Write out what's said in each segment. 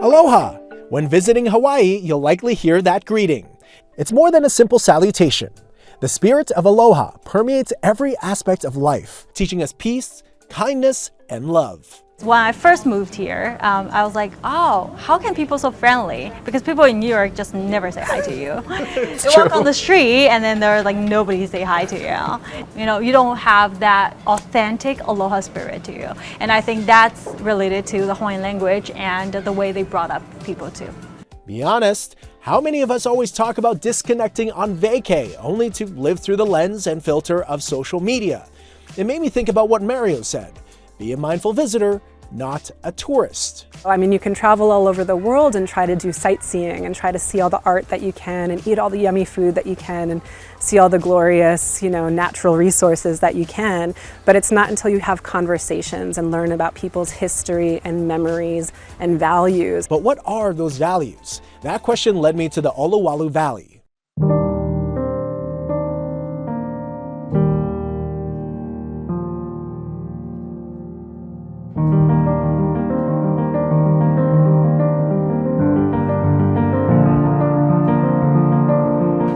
Aloha! When visiting Hawaii, you'll likely hear that greeting. It's more than a simple salutation. The spirit of aloha permeates every aspect of life, teaching us peace, kindness, and love. When I first moved here, I was like, oh, how can people so friendly? Because people in New York just never say hi to you. You walk on the street and then there's like nobody say hi to you. You know, you don't have that authentic aloha spirit to you. And I think that's related to the Hawaiian language and the way they brought up people too. Be honest, how many of us always talk about disconnecting on vacay, only to live through the lens and filter of social media? It made me think about what Mario said. Be a mindful visitor, not a tourist. I mean, you can travel all over the world and try to do sightseeing and try to see all the art that you can and eat all the yummy food that you can and see all the glorious, natural resources that you can. But it's not until you have conversations and learn about people's history and memories and values. But what are those values? That question led me to the Olowalu Valley.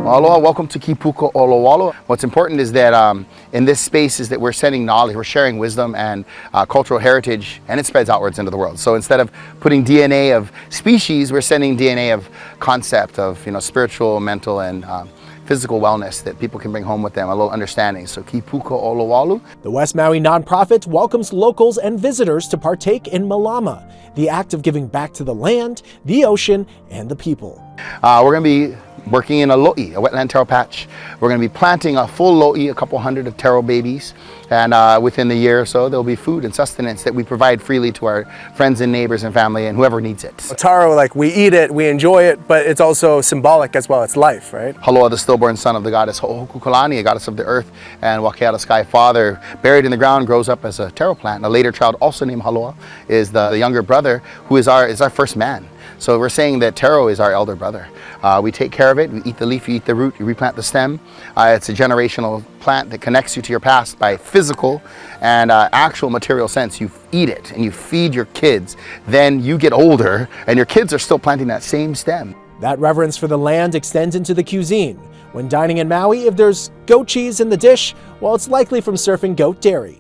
Aloha, welcome to Kipuka Olowalu. What's important is that in this space is that we're sending knowledge, we're sharing wisdom and cultural heritage, and it spreads outwards into the world. So instead of putting DNA of species, we're sending DNA of concept of spiritual, mental, and physical wellness that people can bring home with them, a little understanding. So Kipuka Olowalu. The West Maui nonprofit welcomes locals and visitors to partake in Malama, the act of giving back to the land, the ocean, and the people. We're going to be working in a lo'i, a wetland taro patch. We're going to be planting a full lo'i, a couple hundred of taro babies, and within the year or so there'll be food and sustenance that we provide freely to our friends and neighbors and family and whoever needs it. Taro, like we eat it, we enjoy it, but it's also symbolic as well. It's life, right? Aloha, the stillborn son of the goddess Ho'okukulani, a goddess of the earth, and Wakeata sky father, buried in the ground, grows up as a taro plant. And a later child, also named Aloha, is the younger brother, who is our first man. So we're saying that taro is our elder brother. We take care of it, we eat the leaf, you eat the root, you replant the stem. It's a generational plant that connects you to your past by physical and actual material sense. You eat it and you feed your kids. Then you get older and your kids are still planting that same stem. That reverence for the land extends into the cuisine. When dining in Maui, if there's goat cheese in the dish, well, it's likely from surfing goat dairy.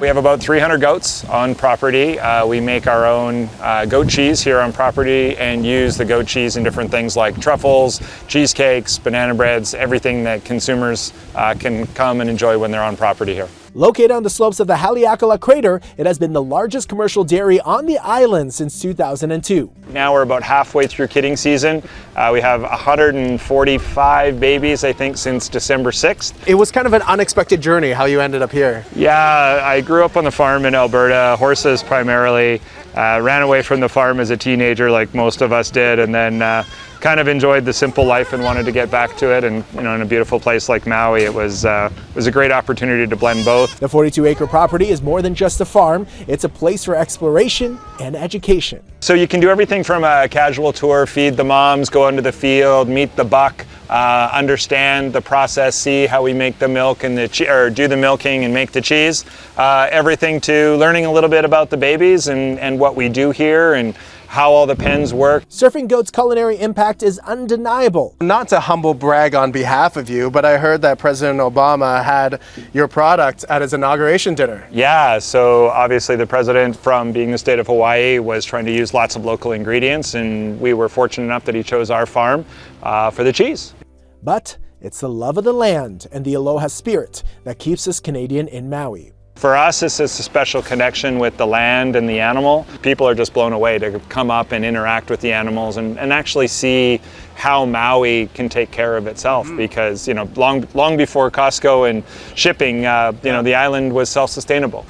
We have about 300 goats on property. We make our own goat cheese here on property and use the goat cheese in different things like truffles, cheesecakes, banana breads, everything that consumers can come and enjoy when they're on property here. Located on the slopes of the Haleakala crater, it has been the largest commercial dairy on the island since 2002. Now we're about halfway through kidding season. We have 145 babies, I think, since December 6th. It was kind of an unexpected journey how you ended up here. Yeah, I grew up on the farm in Alberta, horses primarily. Ran away from the farm as a teenager like most of us did, and then kind of enjoyed the simple life and wanted to get back to it. And in a beautiful place like Maui, it was a great opportunity to blend both. The 42-acre property is more than just a farm. It's a place for exploration and education. So you can do everything from a casual tour, feed the moms, go into the field, meet the buck, understand the process, see how we make the milk and do the milking and make the cheese. Everything to learning a little bit about the babies and what we do here and how all the pens work. Surfing Goat's culinary impact is undeniable. Not to humble brag on behalf of you, but I heard that President Obama had your product at his inauguration dinner. Yeah, so obviously the president, from being the state of Hawaii, was trying to use lots of local ingredients, and we were fortunate enough that he chose our farm for the cheese. But it's the love of the land and the aloha spirit that keeps us Canadian in Maui. For us, it's a special connection with the land and the animal. People are just blown away to come up and interact with the animals and actually see how Maui can take care of itself, because long before Costco and shipping, the island was self-sustainable.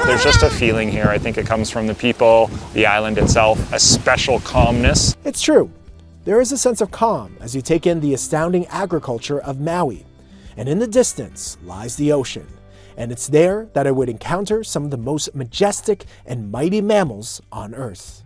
There's just a feeling here. I think it comes from the people, the island itself, a special calmness. It's true. There is a sense of calm as you take in the astounding agriculture of Maui. And in the distance lies the ocean. And it's there that I would encounter some of the most majestic and mighty mammals on Earth.